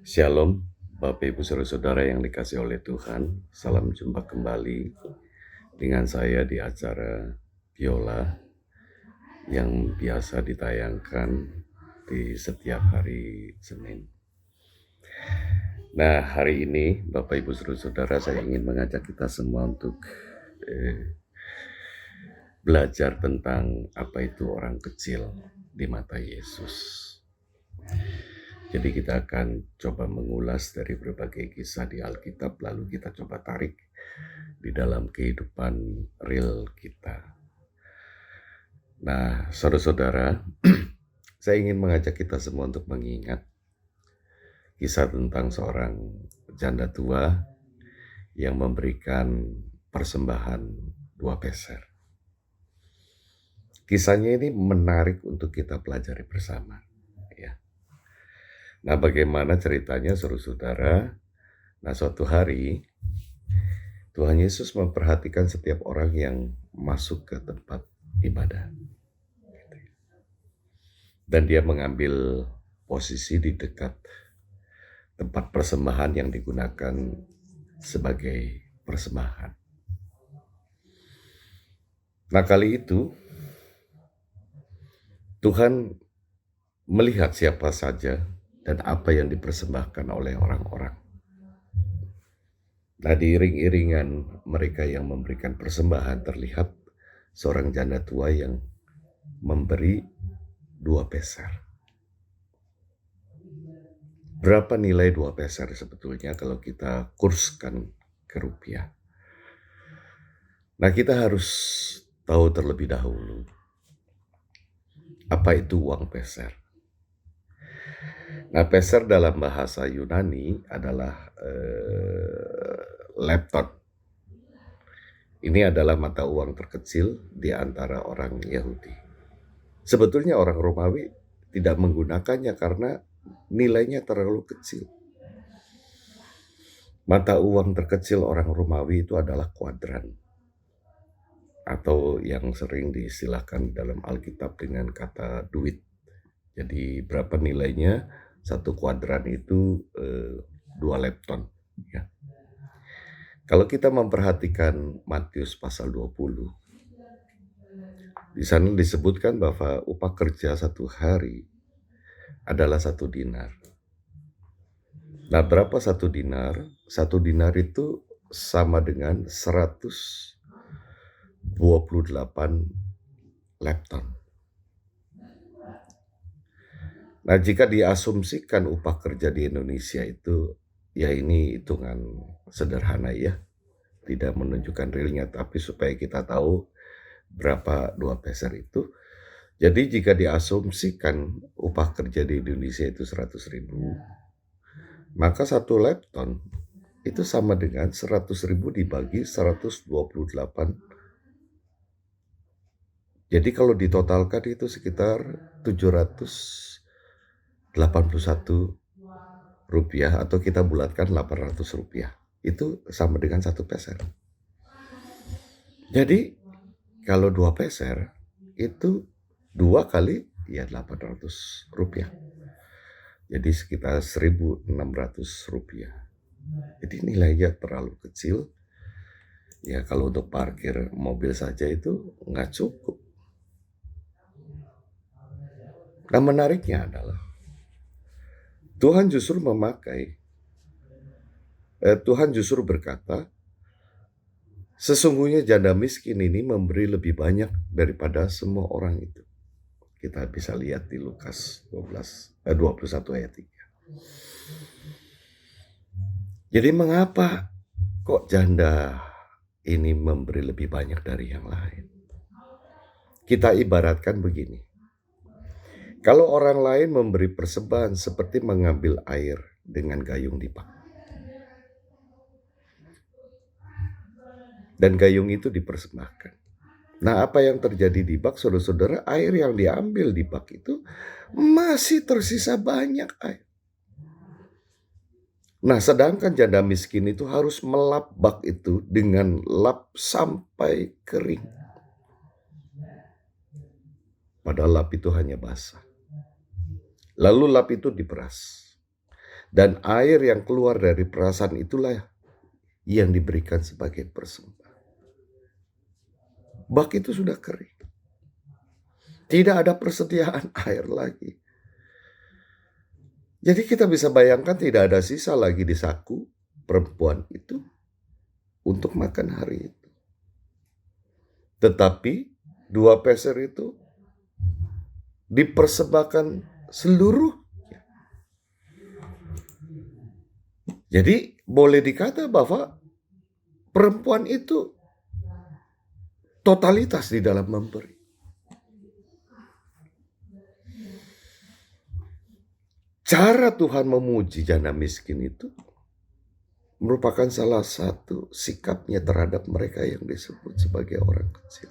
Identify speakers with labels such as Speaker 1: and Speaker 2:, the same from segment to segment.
Speaker 1: Shalom, Bapak Ibu Saudara-saudara yang dikasih oleh Tuhan. Salam jumpa kembali dengan saya di acara Biola yang biasa ditayangkan di setiap hari Senin. Nah, hari ini Bapak Ibu Saudara-saudara, saya ingin mengajak kita semua untuk belajar tentang apa itu orang kecil di mata Yesus. Jadi kita akan coba mengulas dari berbagai kisah di Alkitab, lalu kita coba tarik di dalam kehidupan real kita. Nah, saudara-saudara, saya ingin mengajak kita semua untuk mengingat kisah tentang seorang janda tua yang memberikan persembahan 2 peser. Kisahnya ini menarik untuk kita pelajari bersama. Ya. Nah, bagaimana ceritanya, saudara-saudara? Nah, suatu hari Tuhan Yesus memperhatikan setiap orang yang masuk ke tempat ibadah. Dan dia mengambil posisi di dekat tempat persembahan yang digunakan sebagai persembahan. Nah, kali itu Tuhan melihat siapa saja dan apa yang dipersembahkan oleh orang-orang. Nah, di iring-iringan mereka yang memberikan persembahan terlihat seorang janda tua yang memberi 2 peser. Berapa nilai 2 peser sebetulnya kalau kita kurskan ke rupiah? Nah, kita harus tahu terlebih dahulu apa itu uang peser. Nah, peser dalam bahasa Yunani adalah lepton. Ini adalah mata uang terkecil di antara orang Yahudi. Sebetulnya orang Romawi tidak menggunakannya karena nilainya terlalu kecil. Mata uang terkecil orang Romawi itu adalah kuadran, atau yang sering diistilahkan dalam Alkitab dengan kata duit. Jadi berapa nilainya? 1 kuadran itu 2 lepton. Ya. Kalau kita memperhatikan Matius pasal 20, di sana disebutkan bahwa upah kerja 1 hari adalah 1 dinar. Nah, berapa 1 dinar? 1 dinar itu sama dengan 128 lepton. Nah, jika diasumsikan upah kerja di Indonesia itu, ya ini hitungan sederhana ya, tidak menunjukkan realnya, tapi supaya kita tahu berapa 2 peser itu. Jadi jika diasumsikan upah kerja di Indonesia itu 100.000, maka 1 lepton itu sama dengan 100.000 dibagi 128. Jadi kalau ditotalkan itu sekitar 781 rupiah, atau kita bulatkan 800 rupiah. Itu sama dengan 1 peser. Jadi kalau 2 peser itu 2 kali ya 800 rupiah. Jadi sekitar 1.600 rupiah. Jadi nilainya terlalu kecil. Ya kalau untuk parkir mobil saja itu nggak cukup. Nah, menariknya adalah Tuhan justru berkata, sesungguhnya janda miskin ini memberi lebih banyak daripada semua orang itu. Kita bisa lihat di Lukas 21 ayat 3. Jadi mengapa kok janda ini memberi lebih banyak dari yang lain? Kita ibaratkan begini. Kalau orang lain memberi persembahan seperti mengambil air dengan gayung di bak. Dan gayung itu dipersembahkan. Nah, apa yang terjadi di bak, saudara-saudara? Air yang diambil di bak itu masih tersisa banyak air. Nah, sedangkan janda miskin itu harus melap bak itu dengan lap sampai kering. Padahal lap itu hanya basah. Lalu lap itu diperas. Dan air yang keluar dari perasan itulah yang diberikan sebagai persembahan. Bak itu sudah kering. Tidak ada persediaan air lagi. Jadi kita bisa bayangkan tidak ada sisa lagi di saku perempuan itu untuk makan hari itu. Tetapi 2 peser itu dipersembahkan seluruhnya. Jadi boleh dikata bahwa perempuan itu totalitas di dalam memberi. Cara Tuhan memuji janda miskin itu merupakan salah satu sikapnya terhadap mereka yang disebut sebagai orang kecil.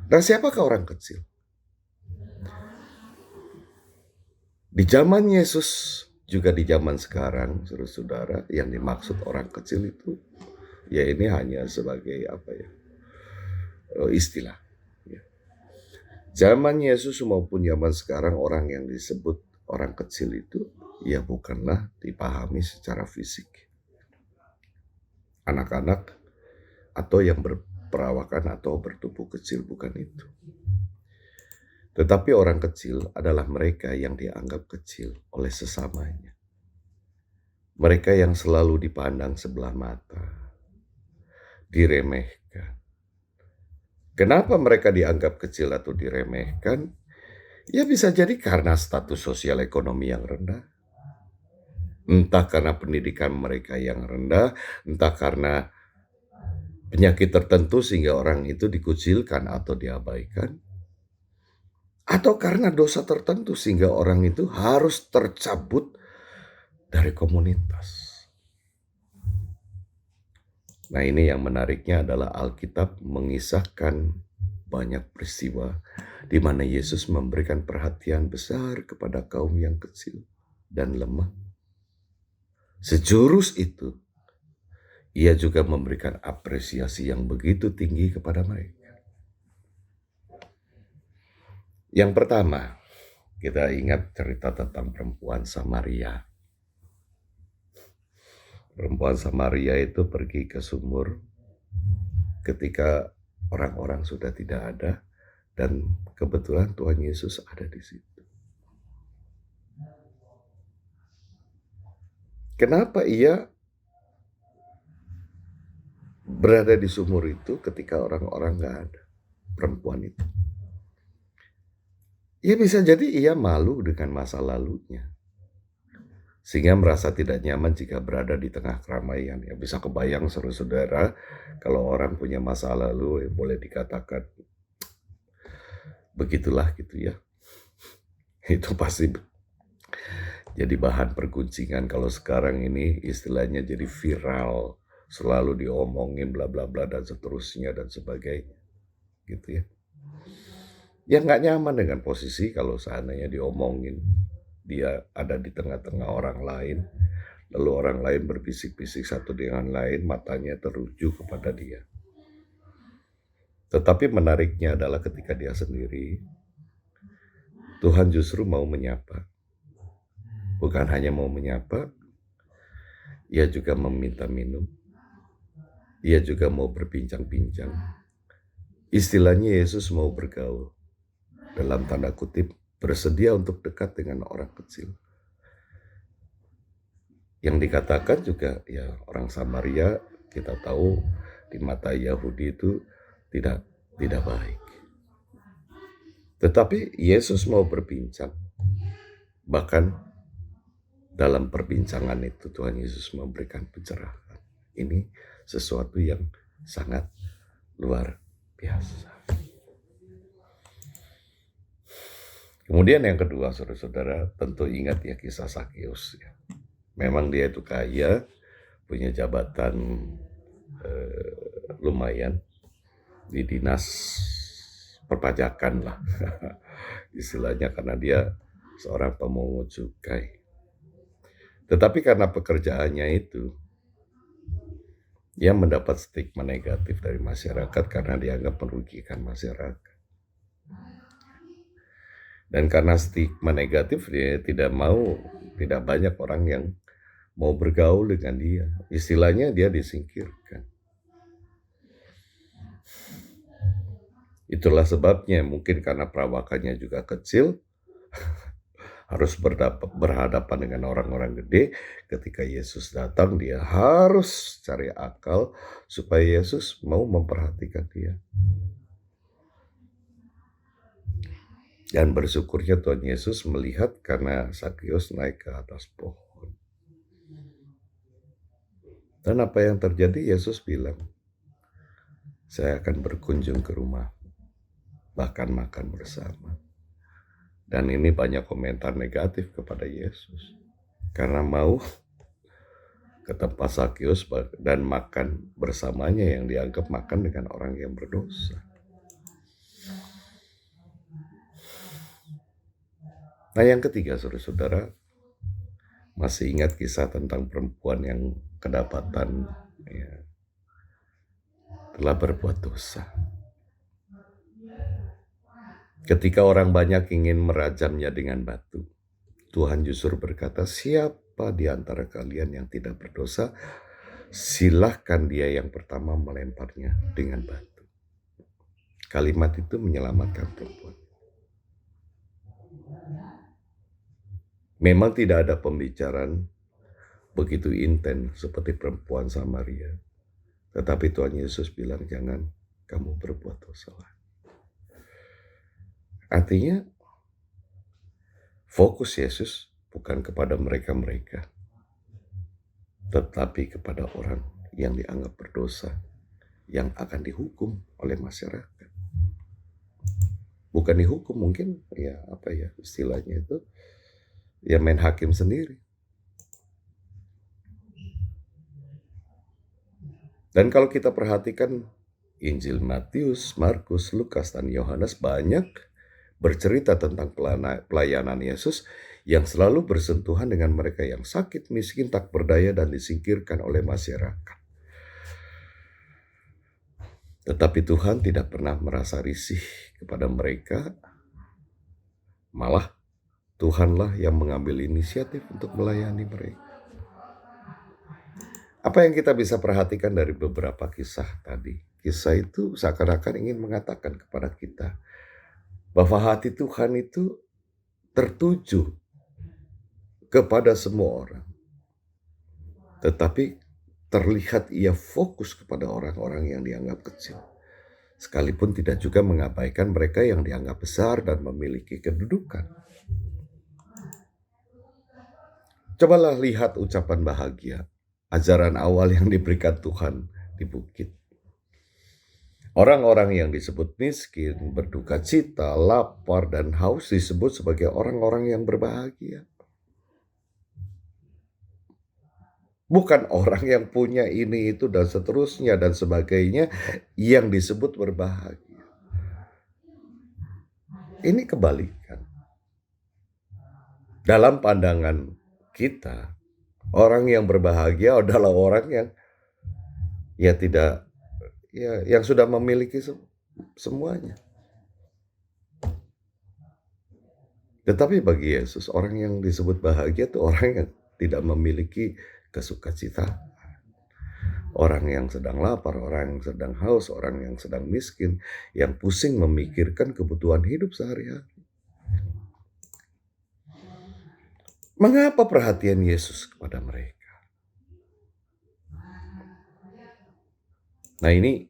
Speaker 1: Dan siapakah orang kecil? Di zaman Yesus, juga di zaman sekarang, saudara-saudara, yang dimaksud orang kecil itu, ya ini hanya sebagai istilah. Zaman Yesus maupun zaman sekarang orang yang disebut orang kecil itu, ya bukanlah dipahami secara fisik. Anak-anak atau yang berperawakan atau bertubuh kecil, bukan itu. Tetapi orang kecil adalah mereka yang dianggap kecil oleh sesamanya. Mereka yang selalu dipandang sebelah mata, diremehkan. Kenapa mereka dianggap kecil atau diremehkan? Ya bisa jadi karena status sosial ekonomi yang rendah. Entah karena pendidikan mereka yang rendah, entah karena penyakit tertentu sehingga orang itu dikucilkan atau diabaikan. Atau karena dosa tertentu sehingga orang itu harus tercabut dari komunitas. Nah, ini yang menariknya adalah Alkitab mengisahkan banyak peristiwa di mana Yesus memberikan perhatian besar kepada kaum yang kecil dan lemah. Sejurus itu, ia juga memberikan apresiasi yang begitu tinggi kepada mereka. Yang pertama, kita ingat cerita tentang perempuan Samaria. Perempuan Samaria itu pergi ke sumur ketika orang-orang sudah tidak ada, dan kebetulan Tuhan Yesus ada di situ. Kenapa ia berada di sumur itu ketika orang-orang nggak ada? Perempuan itu. Ya bisa jadi ia malu dengan masa lalunya, sehingga merasa tidak nyaman jika berada di tengah keramaian. Ya bisa kebayang saudara-saudara, kalau orang punya masa lalu, boleh dikatakan begitulah gitu ya. Itu pasti jadi bahan perguncingan. Kalau sekarang ini istilahnya jadi viral, selalu diomongin bla bla bla dan seterusnya dan sebagainya, gitu ya. Ya nggak nyaman dengan posisi kalau seandainya diomongin dia ada di tengah-tengah orang lain, lalu orang lain berbisik-bisik satu dengan lain, matanya teruju kepada dia. Tetapi menariknya adalah ketika dia sendiri, Tuhan justru mau menyapa. Bukan hanya mau menyapa, ia juga meminta minum. Ia juga mau berbincang-bincang. Istilahnya Yesus mau bergaul. Dalam tanda kutip, bersedia untuk dekat dengan orang kecil. Yang dikatakan juga ya orang Samaria, kita tahu di mata Yahudi itu tidak baik. Tetapi Yesus mau berbincang. Bahkan dalam perbincangan itu Tuhan Yesus memberikan pencerahan. Ini sesuatu yang sangat luar biasa. Kemudian yang kedua, saudara-saudara, tentu ingat ya kisah Sakeus. Ya. Memang dia itu kaya, punya jabatan lumayan di dinas perpajakan lah. Istilahnya karena dia seorang pemungut cukai. Tetapi karena pekerjaannya itu, dia mendapat stigma negatif dari masyarakat karena dianggap merugikan masyarakat. Dan karena stigma negatif, dia tidak mau Tidak banyak orang yang mau bergaul dengan dia. Istilahnya dia disingkirkan. Itulah sebabnya mungkin karena perawakannya juga kecil, harus berhadapan dengan orang-orang gede. Ketika Yesus datang, dia harus cari akal supaya Yesus mau memperhatikan dia. Dan bersyukurnya Tuhan Yesus melihat karena Zakius naik ke atas pohon. Dan apa yang terjadi? Yesus bilang, saya akan berkunjung ke rumah, bahkan makan bersama. Dan ini banyak komentar negatif kepada Yesus. Karena mau ke tempat Zakius dan makan bersamanya yang dianggap makan dengan orang yang berdosa. Nah yang ketiga, saudara-saudara, masih ingat kisah tentang perempuan yang kedapatan telah berbuat dosa. Ketika orang banyak ingin merajamnya dengan batu, Tuhan justru berkata, siapa di antara kalian yang tidak berdosa, silahkan dia yang pertama melemparnya dengan batu. Kalimat itu menyelamatkan perempuan. Memang tidak ada pembicaraan begitu intens seperti perempuan Samaria. Tetapi Tuhan Yesus bilang, jangan kamu berbuat dosa lagi. Artinya, fokus Yesus bukan kepada mereka-mereka, tetapi kepada orang yang dianggap berdosa, yang akan dihukum oleh masyarakat. Bukan dihukum, mungkin istilahnya itu, main hakim sendiri. Dan kalau kita perhatikan Injil Matius, Markus, Lukas, dan Yohanes banyak bercerita tentang pelayanan Yesus yang selalu bersentuhan dengan mereka yang sakit, miskin, tak berdaya, dan disingkirkan oleh masyarakat. Tetapi Tuhan tidak pernah merasa risih kepada mereka, malah Tuhanlah yang mengambil inisiatif untuk melayani mereka. Apa yang kita bisa perhatikan dari beberapa kisah tadi? Kisah itu seakan-akan ingin mengatakan kepada kita bahwa hati Tuhan itu tertuju kepada semua orang. Tetapi terlihat ia fokus kepada orang-orang yang dianggap kecil. Sekalipun tidak juga mengabaikan mereka yang dianggap besar dan memiliki kedudukan. Cobalah lihat ucapan bahagia, ajaran awal yang diberikan Tuhan di bukit. Orang-orang yang disebut miskin, berduka cita, lapar, dan haus disebut sebagai orang-orang yang berbahagia. Bukan orang yang punya ini, itu, dan seterusnya, dan sebagainya yang disebut berbahagia. Ini kebalikan. Dalam pandangan kita, orang yang berbahagia adalah orang yang yang sudah memiliki semuanya. Tetapi bagi Yesus, orang yang disebut bahagia itu orang yang tidak memiliki kesukacitaan. Orang yang sedang lapar, orang yang sedang haus, orang yang sedang miskin, yang pusing memikirkan kebutuhan hidup sehari-hari. Mengapa perhatian Yesus kepada mereka? Nah ini,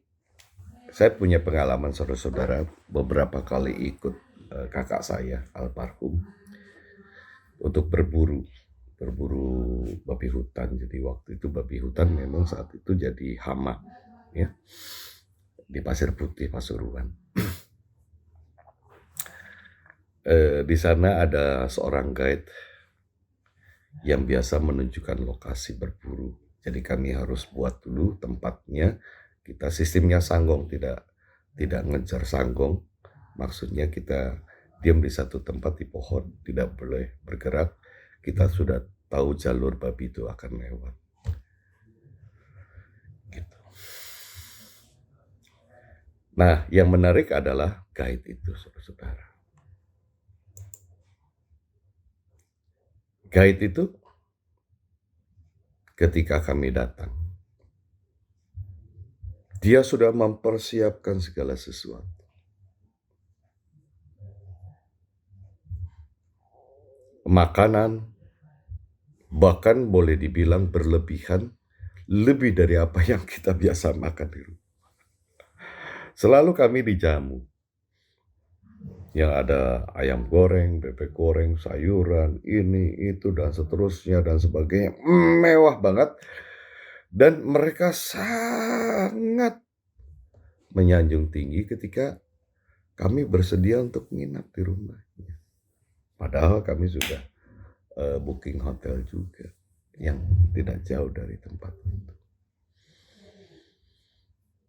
Speaker 1: saya punya pengalaman saudara-saudara, beberapa kali ikut kakak saya, almarhum, untuk berburu babi hutan. Jadi waktu itu babi hutan memang saat itu jadi hama ya di Pasir Putih, Pasuruan. Di sana ada seorang guide yang biasa menunjukkan lokasi berburu. Jadi kami harus buat dulu tempatnya. Kita sistemnya sanggong, tidak ngejar sanggong. Maksudnya kita diam di satu tempat di pohon, tidak boleh bergerak. Kita sudah tahu jalur babi itu akan lewat. Gitu. Nah, yang menarik adalah guide itu, saudara-saudara. Guide itu ketika kami datang, dia sudah mempersiapkan segala sesuatu. Makanan, bahkan boleh dibilang berlebihan, lebih dari apa yang kita biasa makan di rumah. Selalu kami dijamu. Yang ada ayam goreng, bebek goreng, sayuran, ini, itu, dan seterusnya, dan sebagainya. Mewah banget. Dan mereka sangat menyanjung tinggi ketika kami bersedia untuk menginap di rumahnya. Padahal kami sudah booking hotel juga yang tidak jauh dari tempat itu.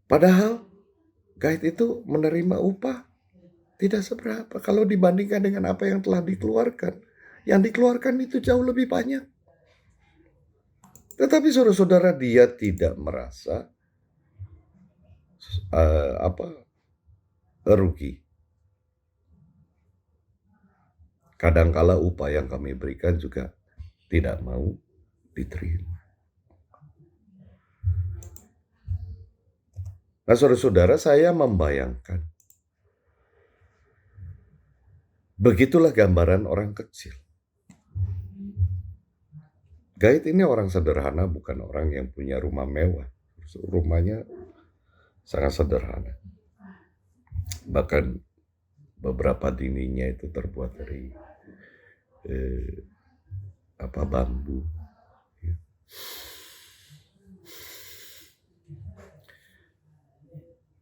Speaker 1: Padahal guide itu menerima upah tidak seberapa kalau dibandingkan dengan apa yang telah dikeluarkan. Yang dikeluarkan itu jauh lebih banyak. Tetapi saudara-saudara, dia tidak merasa rugi. Kadangkala upah yang kami berikan juga tidak mau diterima. Nah, saudara-saudara, saya membayangkan begitulah gambaran orang kecil. Guide ini orang sederhana, bukan orang yang punya rumah mewah. Rumahnya sangat sederhana. Bahkan beberapa dindingnya itu terbuat dari bambu.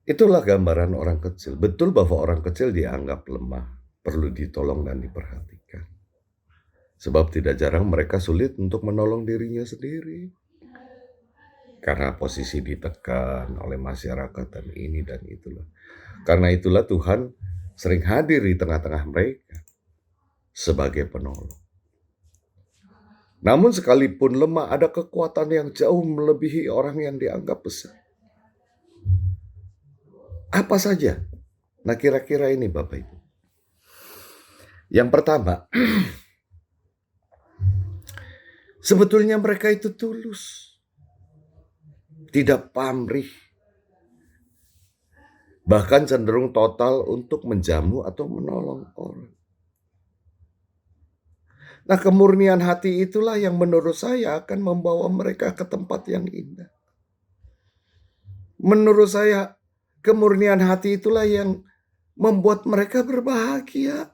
Speaker 1: Itulah gambaran orang kecil. Betul bahwa orang kecil dianggap lemah, perlu ditolong dan diperhatikan. Sebab tidak jarang mereka sulit untuk menolong dirinya sendiri. Karena posisi ditekan oleh masyarakat dan ini dan itulah. Karena itulah Tuhan sering hadir di tengah-tengah mereka sebagai penolong. Namun sekalipun lemah, ada kekuatan yang jauh melebihi orang yang dianggap besar. Apa saja? Nah, kira-kira ini Bapak Ibu. Yang pertama, sebetulnya mereka itu tulus, tidak pamrih, bahkan cenderung total untuk menjamu atau menolong orang. Nah, kemurnian hati itulah yang menurut saya akan membawa mereka ke tempat yang indah. Menurut saya, kemurnian hati itulah yang membuat mereka berbahagia.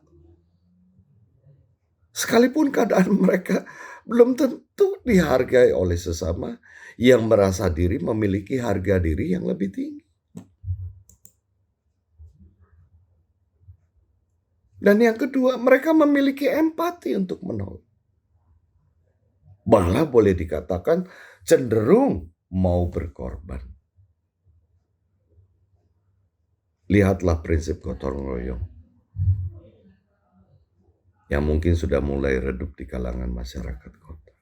Speaker 1: Sekalipun keadaan mereka belum tentu dihargai oleh sesama yang merasa diri memiliki harga diri yang lebih tinggi. Dan yang kedua, mereka memiliki empati untuk menolong. Malah boleh dikatakan cenderung mau berkorban. Lihatlah prinsip gotong royong yang mungkin sudah mulai redup di kalangan masyarakat kota.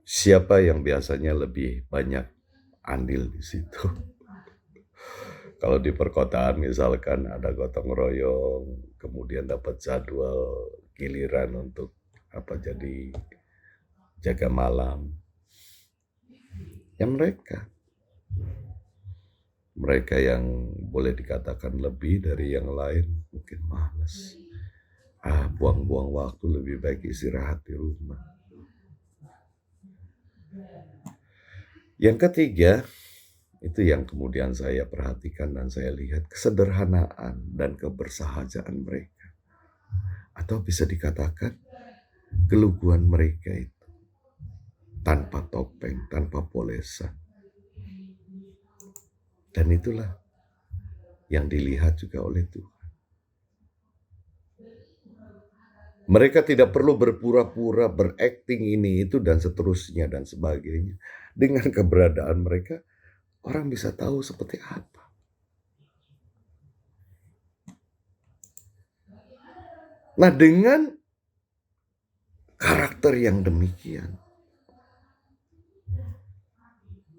Speaker 1: Siapa yang biasanya lebih banyak andil di situ? Kalau di perkotaan misalkan ada gotong royong, kemudian dapat jadwal giliran untuk jadi jaga malam. Ya mereka yang boleh dikatakan lebih dari yang lain mungkin malas. Buang-buang waktu, lebih baik istirahat di rumah. Yang ketiga, itu yang kemudian saya perhatikan dan saya lihat, kesederhanaan dan kebersahajaan mereka. Atau bisa dikatakan keluguan mereka itu tanpa topeng, tanpa polesan. Dan itulah yang dilihat juga oleh Tuhan. Mereka tidak perlu berpura-pura, berakting ini, itu, dan seterusnya, dan sebagainya. Dengan keberadaan mereka, orang bisa tahu seperti apa. Nah, dengan karakter yang demikian,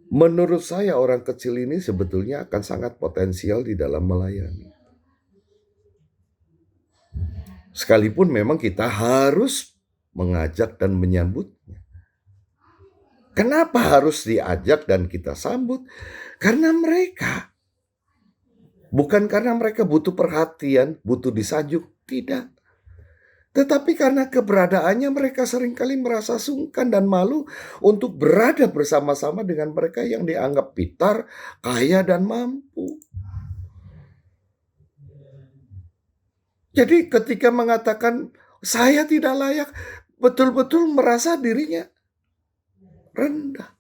Speaker 1: menurut saya orang kecil ini sebetulnya akan sangat potensial di dalam melayani. Sekalipun memang kita harus mengajak dan menyambutnya. Kenapa harus diajak dan kita sambut? Karena mereka, bukan karena mereka butuh perhatian, butuh disanjung, tidak. Tetapi karena keberadaannya mereka seringkali merasa sungkan dan malu untuk berada bersama-sama dengan mereka yang dianggap pintar, kaya, dan mampu. Jadi ketika mengatakan saya tidak layak, betul-betul merasa dirinya rendah.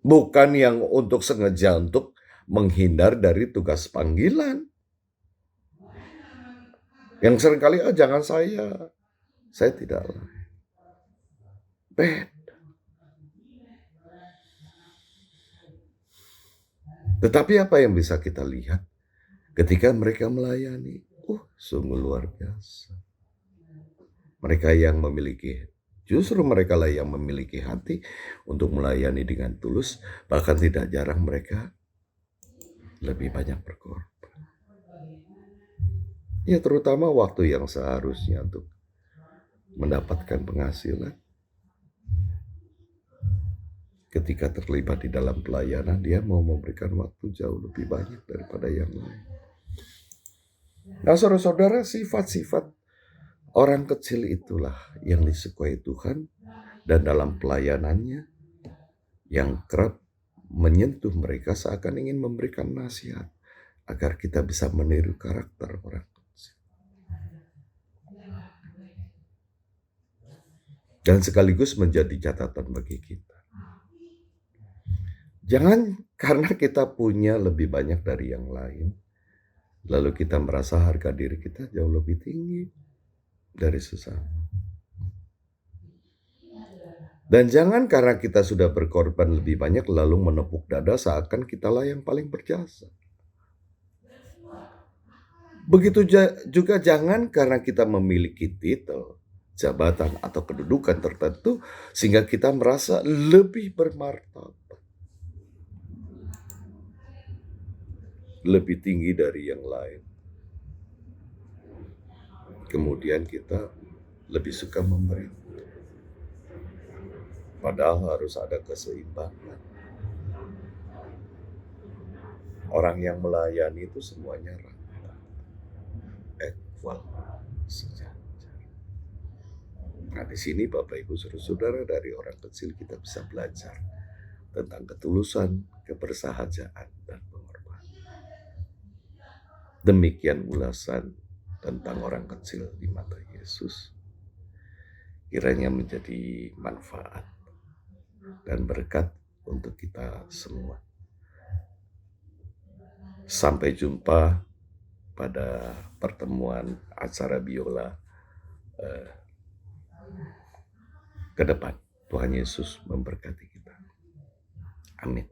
Speaker 1: Bukan yang untuk sengaja untuk menghindar dari tugas panggilan. Yang seringkali, jangan saya tidak layak. Beda. Tetapi apa yang bisa kita lihat ketika mereka melayani? Sungguh luar biasa. Justru mereka lah yang memiliki hati untuk melayani dengan tulus, bahkan tidak jarang mereka lebih banyak berkorban. Ya, terutama waktu yang seharusnya untuk mendapatkan penghasilan. Ketika terlibat di dalam pelayanan, dia mau memberikan waktu jauh lebih banyak daripada yang lain. Nah, saudara-saudara, sifat-sifat orang kecil itulah yang disukai Tuhan, dan dalam pelayanannya yang kerap menyentuh mereka seakan ingin memberikan nasihat agar kita bisa meniru karakter orang kecil. Dan sekaligus menjadi catatan bagi kita. Jangan karena kita punya lebih banyak dari yang lain, lalu kita merasa harga diri kita jauh lebih tinggi dari sesama. Dan jangan karena kita sudah berkorban lebih banyak lalu menepuk dada seakan kitalah yang paling berjasa. Begitu juga jangan karena kita memiliki titel, jabatan, atau kedudukan tertentu sehingga kita merasa lebih bermartabat, lebih tinggi dari yang lain. Kemudian kita lebih suka memberi. Padahal harus ada keseimbangan. Orang yang melayani itu semuanya rata, equal, sejajar. Nah, di sini Bapak Ibu Saudara, dari orang kecil kita bisa belajar tentang ketulusan, kebersahajaan, dan pengorbanan. Demikian ulasan tentang orang kecil di mata Yesus. Kiranya menjadi manfaat dan berkat untuk kita semua. Sampai jumpa pada pertemuan acara Biola ke depan. Tuhan Yesus memberkati kita. Amin.